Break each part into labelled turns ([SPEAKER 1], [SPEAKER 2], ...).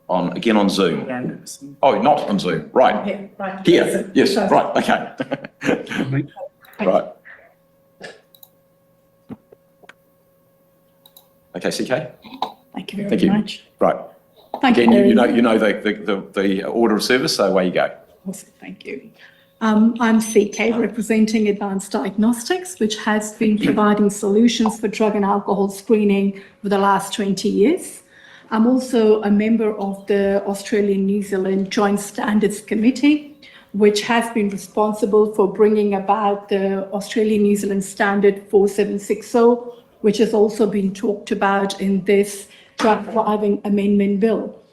[SPEAKER 1] Again on Zoom.
[SPEAKER 2] Yeah.
[SPEAKER 1] Oh, not on Zoom. Right. Here. Yes. Right. Okay. Right. Okay, CK.
[SPEAKER 3] Thank you very much.
[SPEAKER 1] Right.
[SPEAKER 3] Thank
[SPEAKER 1] Again,
[SPEAKER 3] you.
[SPEAKER 1] you know the order of service, so away you go.
[SPEAKER 3] Awesome, thank you. I'm CK representing Advance Diagnostics, which has been providing solutions for drug and alcohol screening for the last 20 years. I'm also a member of the Australian-New Zealand Joint Standards Committee, which has been responsible for bringing about the Australian-New Zealand Standard 4760, which has also been talked about in this drug driving amendment bill.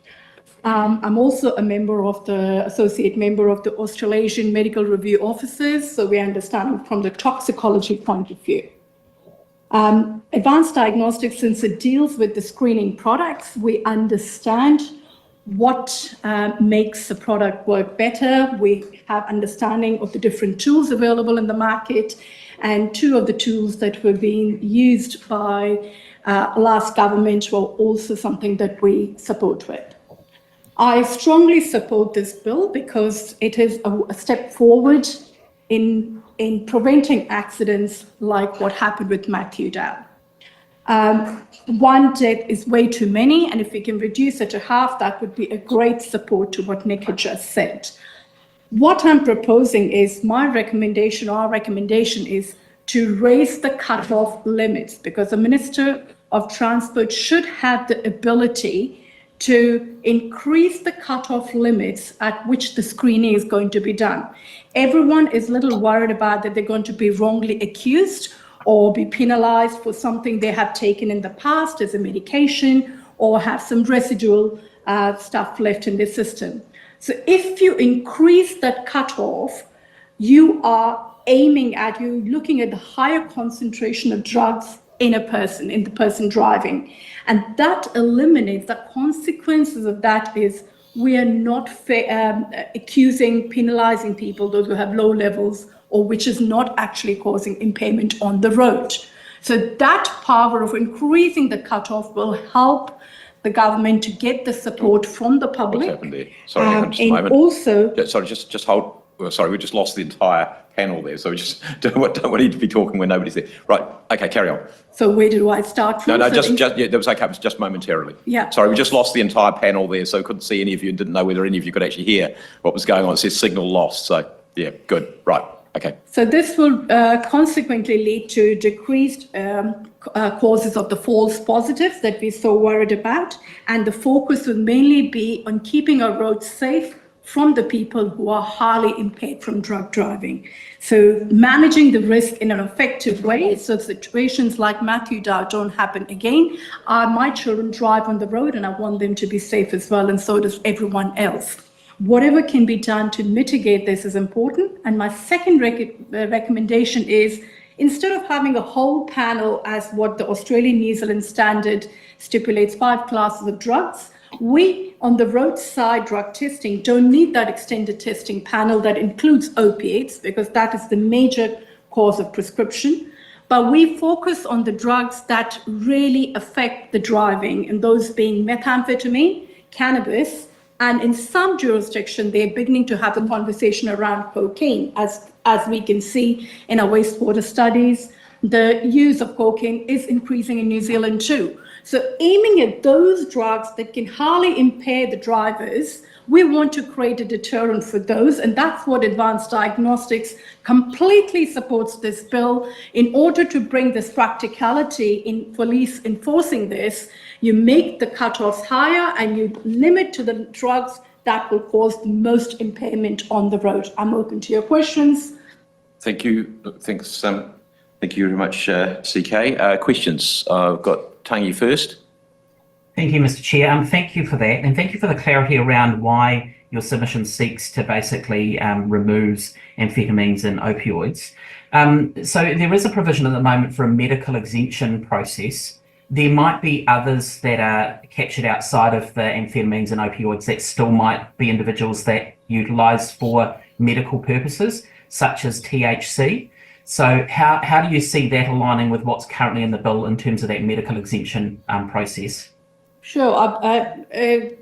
[SPEAKER 3] I'm also a member of associate member of the Australasian Medical Review Officers, so we understand from the toxicology point of view. Advanced Diagnostics, since it deals with the screening products, we understand what makes the product work better. We have understanding of the different tools available in the market, and two of the tools that were being used by last government were also something that we support with. I strongly support this bill because it is a step forward in preventing accidents like what happened with Matthew Dow. One death is way too many, and if we can reduce it to half, that would be a great support to what Nick had just said. What I'm proposing is our recommendation is to raise the cutoff limits, because the Minister of Transport should have the ability to increase the cutoff limits at which the screening is going to be done. Everyone is a little worried about that they're going to be wrongly accused or be penalized for something they have taken in the past as a medication or have some residual stuff left in the system. So if you increase that cutoff, you are looking at the higher concentration of drugs in the person driving. And that eliminates the consequences of that is we are not penalizing people, those who have low levels, or which is not actually causing impairment on the road. So that power of increasing the cutoff will help the government to get the support from the public.
[SPEAKER 1] What's happened there? Sorry, hang on just a moment.
[SPEAKER 3] Also,
[SPEAKER 1] sorry, just hold. Sorry, we just lost the entire panel there, so we just don't need to be talking when nobody's there. Right, okay, carry on.
[SPEAKER 3] So where do I start from?
[SPEAKER 1] No, that was okay, it was just momentarily.
[SPEAKER 3] Yeah.
[SPEAKER 1] Sorry, we just lost the entire panel there, so couldn't see any of you and didn't know whether any of you could actually hear what was going on. It says signal lost, so yeah, good, right, okay.
[SPEAKER 3] So this will consequently lead to decreased causes of the false positives that we're so worried about, and the focus will mainly be on keeping our roads safe from the people who are highly impaired from drug driving. So managing the risk in an effective way, so situations like Matthew Dow don't happen again. My children drive on the road and I want them to be safe as well, and so does everyone else. Whatever can be done to mitigate this is important. And my second recommendation is, instead of having a whole panel as what the Australian-New Zealand standard stipulates 5 classes of drugs, we, on the roadside drug testing, don't need that extended testing panel that includes opiates, because that is the major cause of prescription. But we focus on the drugs that really affect the driving, and those being methamphetamine, cannabis, and in some jurisdictions, they're beginning to have a conversation around cocaine. As we can see in our wastewater studies, the use of cocaine is increasing in New Zealand too. So aiming at those drugs that can highly impair the drivers, we want to create a deterrent for those, and that's what Advanced Diagnostics completely supports this bill. In order to bring this practicality in police enforcing this, you make the cutoffs higher and you limit to the drugs that will cause the most impairment on the road. I'm open to your questions.
[SPEAKER 1] Thank you. Thanks. Thank you very much, CK. Questions? I've got Tangi first.
[SPEAKER 2] Thank you, Mr. Chair. Thank you for that, and thank you for the clarity around why your submission seeks to basically removes amphetamines and opioids. So there is a provision at the moment for a medical exemption process. There might be others that are captured outside of the amphetamines and opioids that still might be individuals that utilise for medical purposes, such as THC. So how do you see that aligning with what's currently in the bill in terms of that medical exemption process?
[SPEAKER 3] Sure.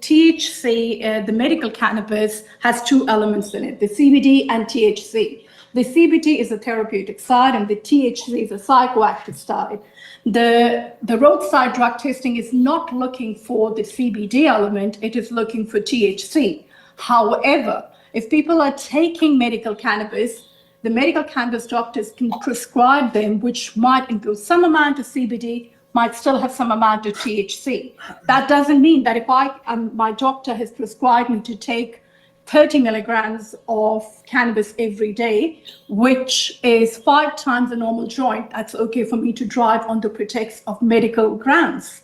[SPEAKER 3] THC, the medical cannabis, has two elements in it, the CBD and THC. The CBD is a therapeutic side and the THC is a psychoactive side. The roadside drug testing is not looking for the CBD element, it is looking for THC. However, if people are taking medical cannabis, the medical cannabis doctors can prescribe them, which might include some amount of CBD, might still have some amount of THC. That doesn't mean that if my doctor has prescribed me to take 30 milligrams of cannabis every day, which is 5 times the normal joint, that's okay for me to drive on the pretext of medical grounds.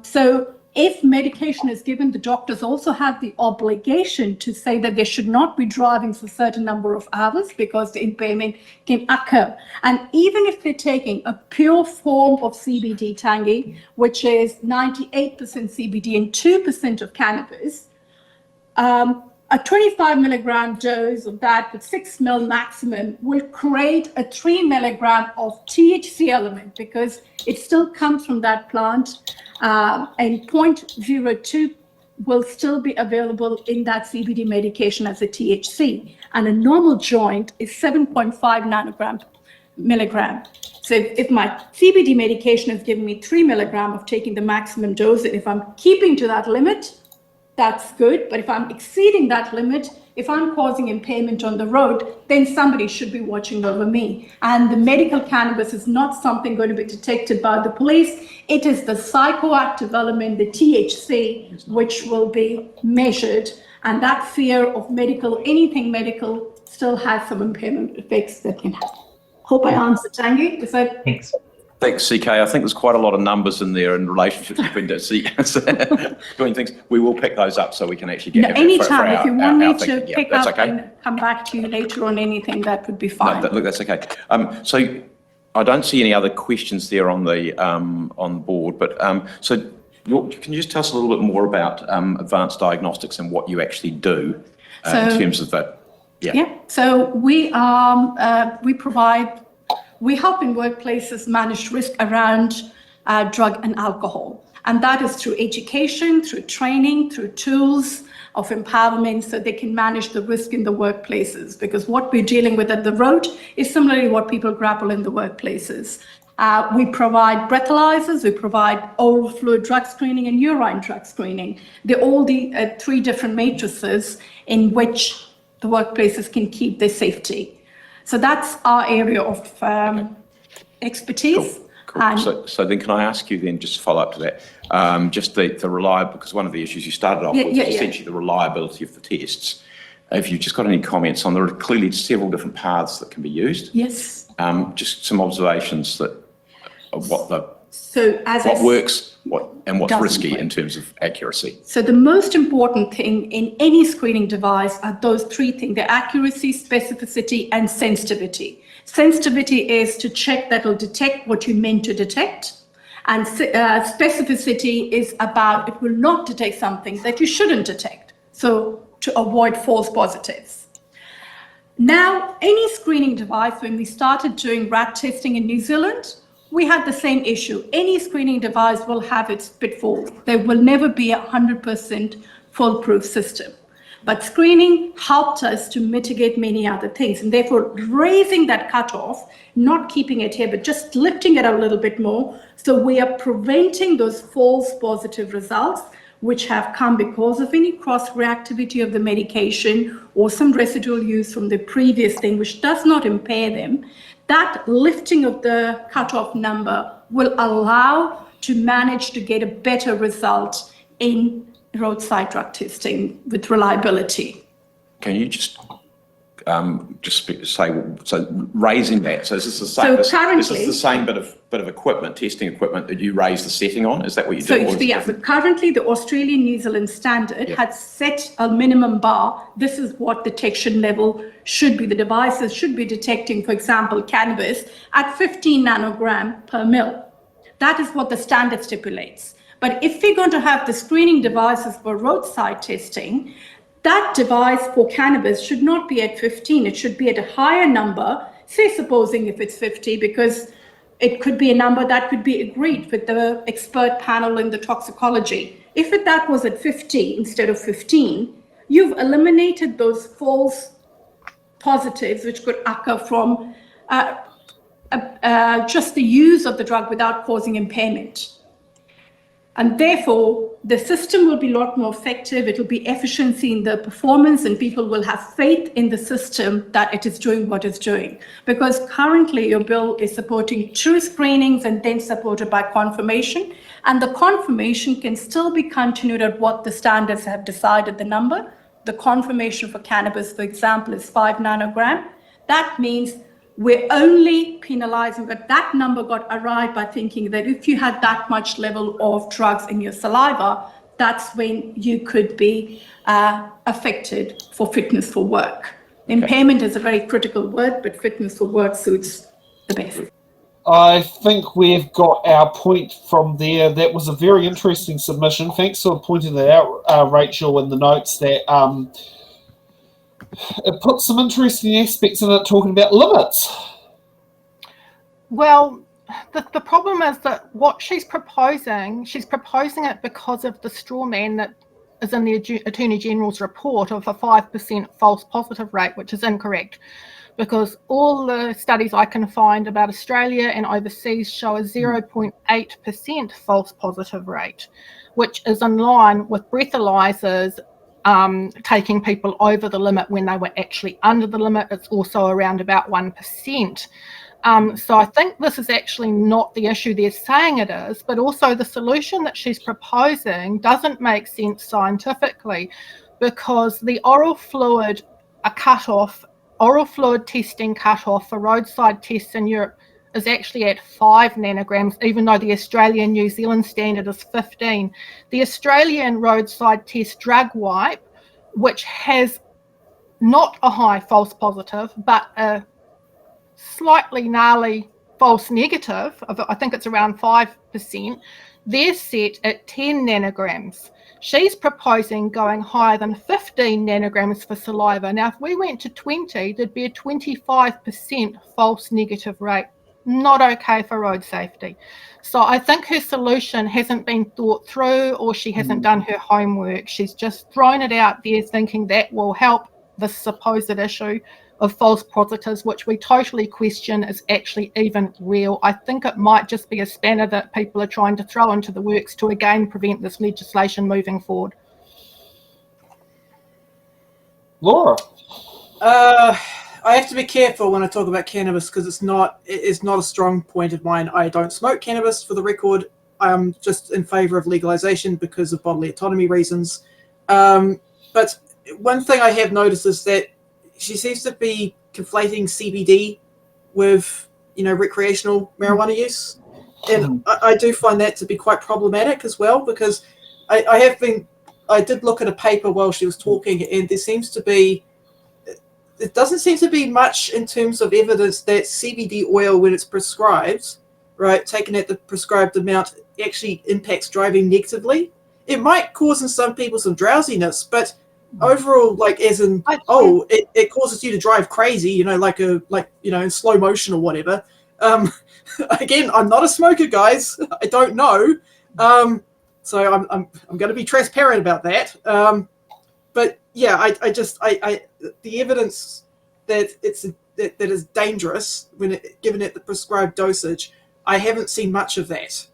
[SPEAKER 3] So if medication is given, the doctors also have the obligation to say that they should not be driving for a certain number of hours because the impairment can occur. And even if they're taking a pure form of CBD tangy, which is 98% CBD and 2% of cannabis, a 25 milligram dose of that with 6 ml maximum will create a 3 milligram of THC element because it still comes from that plant, and 0.02 will still be available in that CBD medication as a THC. And a normal joint is 7.5 milligram. So if my CBD medication is giving me 3 milligram of taking the maximum dose, and if I'm keeping to that limit, that's good. But if I'm exceeding that limit, if I'm causing impairment on the road, then somebody should be watching over me. And the medical cannabis is not something going to be detected by the police. It is the psychoactive element, the THC, which will be measured. And that fear of anything medical still has some impairment effects that can happen. Hope I answered, Tangi. Is that?
[SPEAKER 2] Thanks.
[SPEAKER 1] Thanks, CK. I think there's quite a lot of numbers in there and relationships between doing things. We will pick those up so we can actually get
[SPEAKER 3] anytime. If you want me to
[SPEAKER 1] thinking.
[SPEAKER 3] pick up and come back to you later on anything, that would be fine.
[SPEAKER 1] No, look, that's okay. So I don't see any other questions there on the on board, but so can you just tell us a little bit more about Advance Diagnostics and what you actually do in terms of that?
[SPEAKER 3] Yeah. So we help in workplaces manage risk around drug and alcohol. And that is through education, through training, through tools of empowerment so they can manage the risk in the workplaces. Because what we're dealing with at the road is similarly what people grapple in the workplaces. We provide breathalyzers, we provide oral fluid drug screening and urine drug screening. They're all the 3 different matrices in which the workplaces can keep their safety. So that's our area of expertise.
[SPEAKER 1] Cool. So then can I ask you then, just to follow up to that, just the reliable, because one of the issues you started off with was essentially the reliability of the tests. If you've just got any comments on, there are clearly several different paths that can be used.
[SPEAKER 3] Yes.
[SPEAKER 1] Just some observations of what works, what's risky in terms of accuracy.
[SPEAKER 3] So the most important thing in any screening device are those 3 things: the accuracy, specificity, and sensitivity. Sensitivity is to check that it'll detect what you meant to detect. And specificity is about it will not detect something that you shouldn't detect. So to avoid false positives. Now, any screening device, when we started doing rat testing in New Zealand, we had the same issue. Any screening device will have its pitfalls. There will never be 100% foolproof system. But screening helped us to mitigate many other things. And therefore, raising that cutoff, not keeping it here, but just lifting it a little bit more. So we are preventing those false positive results, which have come because of any cross-reactivity of the medication or some residual use from the previous thing, which does not impair them. That lifting of the cutoff number will allow to manage to get a better result in roadside drug testing with reliability.
[SPEAKER 1] Can you just say, so raising that, so is this the same,
[SPEAKER 3] so currently,
[SPEAKER 1] is this the same bit of equipment, testing equipment that you raise the setting on? Is that what you do?
[SPEAKER 3] So currently the Australian New Zealand standard had set a minimum bar. This is what detection level should be. The devices should be detecting, for example, cannabis at 15 nanogram per mil. That is what the standard stipulates. But if we're going to have the screening devices for roadside testing, that device for cannabis should not be at 15. It should be at a higher number, say supposing if it's 50, because it could be a number that could be agreed with the expert panel in the toxicology. If that was at 50 instead of 15, you've eliminated those false positives which could occur from just the use of the drug without causing impairment. And therefore, the system will be a lot more effective. It will be efficiency in the performance, and people will have faith in the system that it is doing what it's doing. Because currently your bill is supporting 2 screenings and then supported by confirmation. And the confirmation can still be continued at what the standards have decided the number. The confirmation for cannabis, for example, is 5 nanogram. That means we're only penalizing, but that number got arrived by thinking that if you had that much level of drugs in your saliva, that's when you could be affected for fitness for work. Impairment is a very critical word, but fitness for work suits the best.
[SPEAKER 4] I think we've got our point from there. That was a very interesting submission. Thanks for pointing that out, Rachel, in the notes. That it puts some interesting aspects in it, talking about limits.
[SPEAKER 5] Well, the problem is that what she's proposing it because of the straw man that is in the Attorney General's report of a 5% false positive rate, which is incorrect. Because all the studies I can find about Australia and overseas show a 0.8% false positive rate, which is in line with breathalyzers taking people over the limit when they were actually under the limit. It's also around about 1%. So I think this is actually not the issue they're saying it is, but also the solution that she's proposing doesn't make sense scientifically, because the oral fluid testing cutoff for roadside tests in Europe is actually at 5 nanograms, even though the Australian New Zealand standard is 15. The Australian roadside test drug wipe, which has not a high false positive, but a slightly gnarly false negative, of, I think it's around 5%, they're set at 10 nanograms. She's proposing going higher than 15 nanograms for saliva. Now, if we went to 20, there'd be a 25% false negative rate. Not okay for road safety. So I think her solution hasn't been thought through, or she hasn't done her homework. She's just thrown it out there thinking that will help this supposed issue of false positives, which we totally question is actually even real. I think it might just be a spanner that people are trying to throw into the works to again prevent this legislation moving forward.
[SPEAKER 4] Laura?
[SPEAKER 6] I have to be careful when I talk about cannabis because it's not a strong point of mine. I don't smoke cannabis, for the record. I'm just in favour of legalisation because of bodily autonomy reasons. But one thing I have noticed is that she seems to be conflating CBD with, recreational marijuana use. And I do find that to be quite problematic as well, because I did look at a paper while she was talking, and it doesn't seem to be much in terms of evidence that CBD oil, when it's prescribed, right, taken at the prescribed amount, actually impacts driving negatively. It might cause in some people some drowsiness, but overall, it causes you to drive crazy, in slow motion or whatever. Again, I'm not a smoker, guys. I don't know. So I'm going to be transparent about that. But yeah, the evidence that that is dangerous when given at the prescribed dosage, I haven't seen much of that.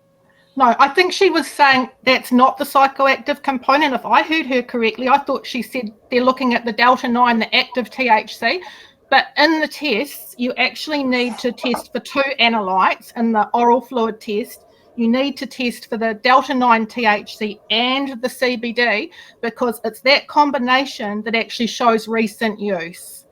[SPEAKER 5] No, I think she was saying that's not the psychoactive component. If I heard her correctly, I thought she said they're looking at the delta-9, the active THC. But in the tests, you actually need to test for 2 analytes in the oral fluid test. You need to test for the delta-9 THC and the CBD, because it's that combination that actually shows recent use.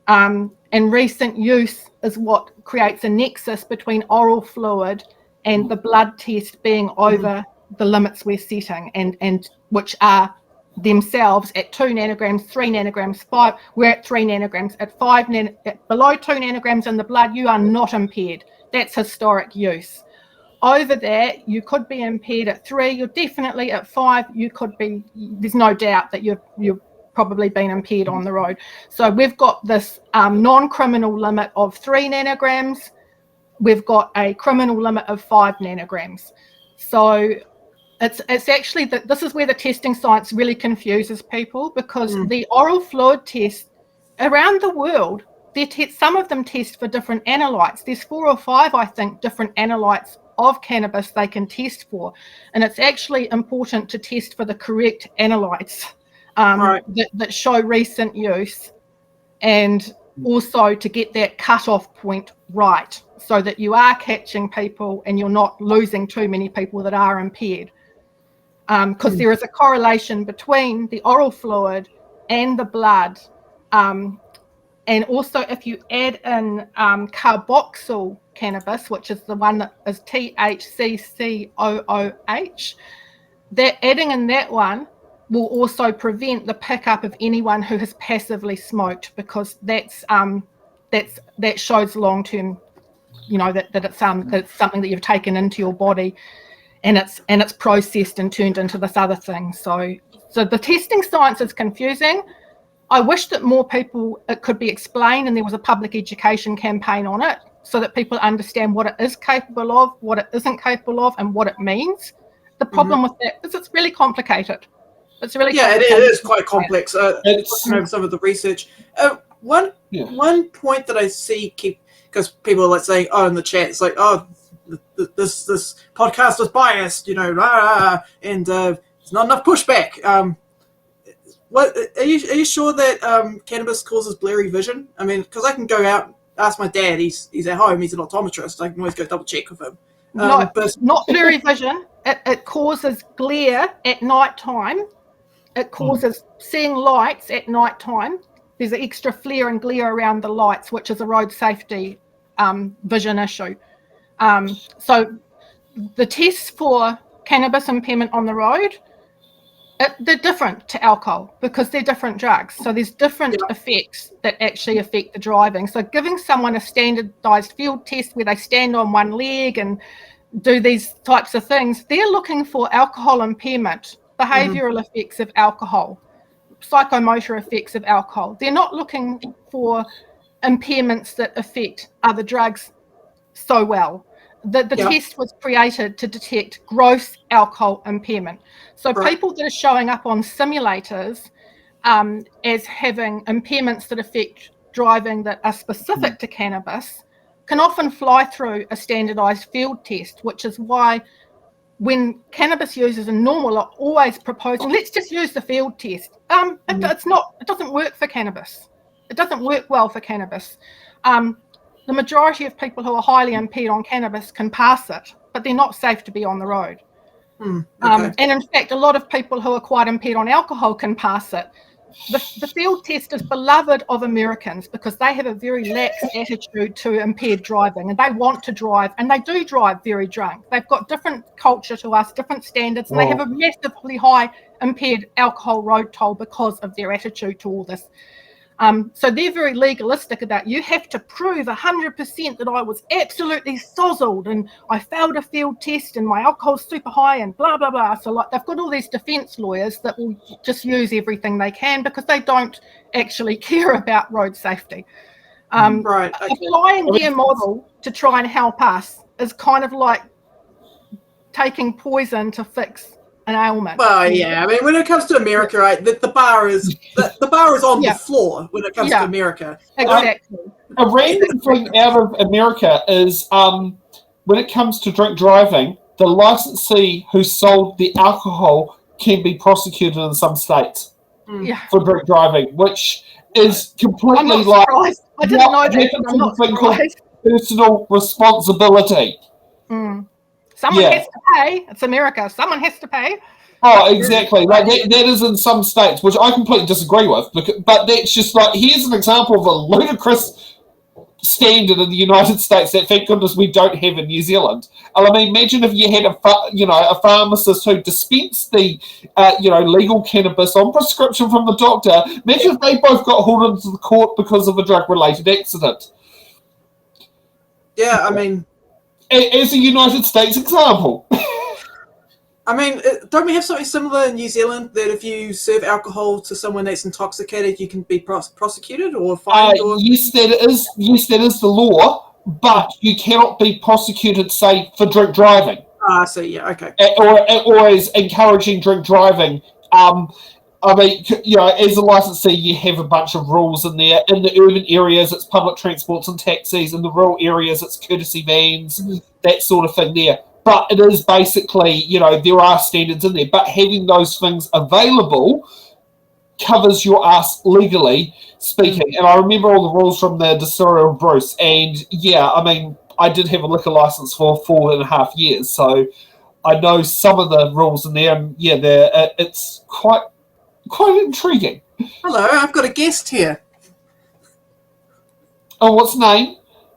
[SPEAKER 5] And recent use is what creates a nexus between oral fluid and the blood test being over the limits we're setting, and which are themselves at 2 nanograms, 3 nanograms, 5. We're at 3 nanograms. At below 2 nanograms in the blood, you are not impaired. That's historic use. Over that, you could be impaired at 3. You're definitely at 5. You could be. There's no doubt that you've probably been impaired on the road. So we've got this non-criminal limit of 3 nanograms. we've got a criminal limit of 5 nanograms. So it's actually that this is where the testing science really confuses people, because the oral fluid test around the world, some of them test for different analytes. There's 4 or 5, I think, different analytes of cannabis they can test for, and it's actually important to test for the correct analytes that show recent use, and also to get that cut-off point right, so that you are catching people and you're not losing too many people that are impaired. Because there is a correlation between the oral fluid and the blood. And also, if you add in carboxyl cannabis, which is the one that is THCCOOH, that adding in that one will also prevent the pickup of anyone who has passively smoked, because that shows long-term, that it's something that you've taken into your body, and it's processed and turned into this other thing. So the testing science is confusing. I wish that more people, it could be explained and there was a public education campaign on it, so that people understand what it is capable of, what it isn't capable of, and what it means. The problem with that is it's really complicated. It's really complicated.
[SPEAKER 6] It is quite complex. Looking over some of the research. One point that I see because people are saying, in the chat, it's like, this podcast was biased, and there's not enough pushback. What are you sure that cannabis causes blurry vision? I mean, because I can go out, ask my dad. He's at home. He's an optometrist. I can always go double check with him.
[SPEAKER 5] No, but not blurry vision. It causes glare at night time. It causes seeing lights at night time. There's an extra flare and glare around the lights, which is a road safety vision issue. So the tests for cannabis impairment on the road, they're different to alcohol because they're different drugs. So there's different effects that actually affect the driving. So giving someone a standardized field test where they stand on one leg and do these types of things, they're looking for alcohol impairment, behavioral effects of alcohol, psychomotor effects of alcohol. They're not looking for impairments that affect other drugs so well. The test was created to detect gross alcohol impairment. So people that are showing up on simulators as having impairments that affect driving that are specific to cannabis can often fly through a standardized field test, which is why when cannabis users are normal are always proposing, let's just use the field test. It doesn't work for cannabis. It doesn't work well for cannabis. The majority of people who are highly impaired on cannabis can pass it, but they're not safe to be on the road. And in fact, a lot of people who are quite impaired on alcohol can pass it. The field test is beloved of Americans because they have a very lax attitude to impaired driving, and they want to drive, and they do drive very drunk. They've got different culture to us, different standards, and they have a massively high impaired alcohol road toll because of their attitude to all this. So they're very legalistic about, you have to prove 100% that I was absolutely sozzled and I failed a field test and my alcohol's super high and blah, blah, blah. So like they've got all these defence lawyers that will just use everything they can because they don't actually care about road safety. Applying their model to try and help us is kind of like taking poison to fix an ailment.
[SPEAKER 6] Well, yeah. I mean, when it comes to America, right, the bar is on the floor when it comes to America.
[SPEAKER 5] Exactly.
[SPEAKER 4] A random thing out of America is when it comes to drink driving, the licensee who sold the alcohol can be prosecuted in some states for drink driving, which is completely like
[SPEAKER 5] I didn't know that. I'm not surprised.
[SPEAKER 4] Personal responsibility.
[SPEAKER 5] Someone has to pay. It's America. Someone has to pay.
[SPEAKER 4] Oh, exactly. Like that is in some states, which I completely disagree with. But that's just like, here's an example of a ludicrous standard in the United States that, thank goodness, we don't have in New Zealand. I mean, imagine if you had a pharmacist who dispensed the legal cannabis on prescription from the doctor. Imagine if they both got hauled into the court because of a drug-related accident.
[SPEAKER 6] Yeah, I mean,
[SPEAKER 4] as a United States example.
[SPEAKER 6] I mean, don't we have something similar in New Zealand that if you serve alcohol to someone that's intoxicated, you can be prosecuted or fined?
[SPEAKER 4] Yes, that is the law. but you cannot be prosecuted, say, for drink driving.
[SPEAKER 6] Ah, so yeah, okay.
[SPEAKER 4] Or as encouraging drink driving. I mean, you know, as a licensee, you have a bunch of rules in there. In the urban areas, it's public transports and taxis. In the rural areas, it's courtesy vans, that sort of thing there. But it is basically, you know, there are standards in there. But having those things available covers your ass legally speaking. And I remember all the rules from the Distillery of Bruce. And yeah, I mean, I did have a liquor license for 4.5 years. So I know some of the rules in there. And yeah, it's quite intriguing.
[SPEAKER 6] Hello, I've got a guest here.
[SPEAKER 4] Oh, what's his name?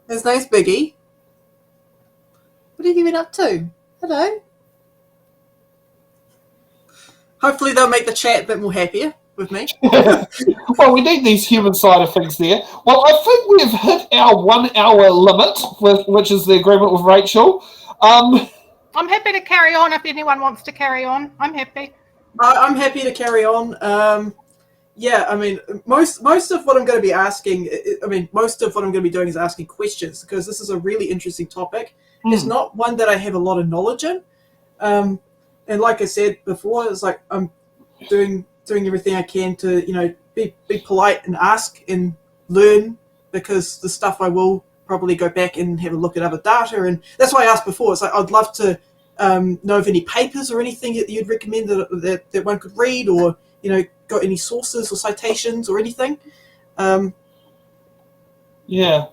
[SPEAKER 6] His name's Biggie. What have you been up to? Hello. Hopefully they'll make the chat a bit more happier with me.
[SPEAKER 4] Well, we need these human side of things there. Well, I think we've hit our 1 hour limit, which is the agreement with Rachel.
[SPEAKER 5] I'm happy to carry on if anyone wants to carry on. I'm happy.
[SPEAKER 6] I'm happy to carry on. Yeah, I mean, most of what I'm going to be asking, most of what I'm going to be doing is asking questions because this is a really interesting topic. It's not one that I have a lot of knowledge in. And like I said before, it's like I'm doing everything I can to, you know, be polite and ask and learn because the stuff I will probably go back and have a look at other data. And that's why I asked before. It's like I'd love to know of any papers or anything that you'd recommend that one could read, or you know, got any sources or citations or anything.
[SPEAKER 4] Yeah.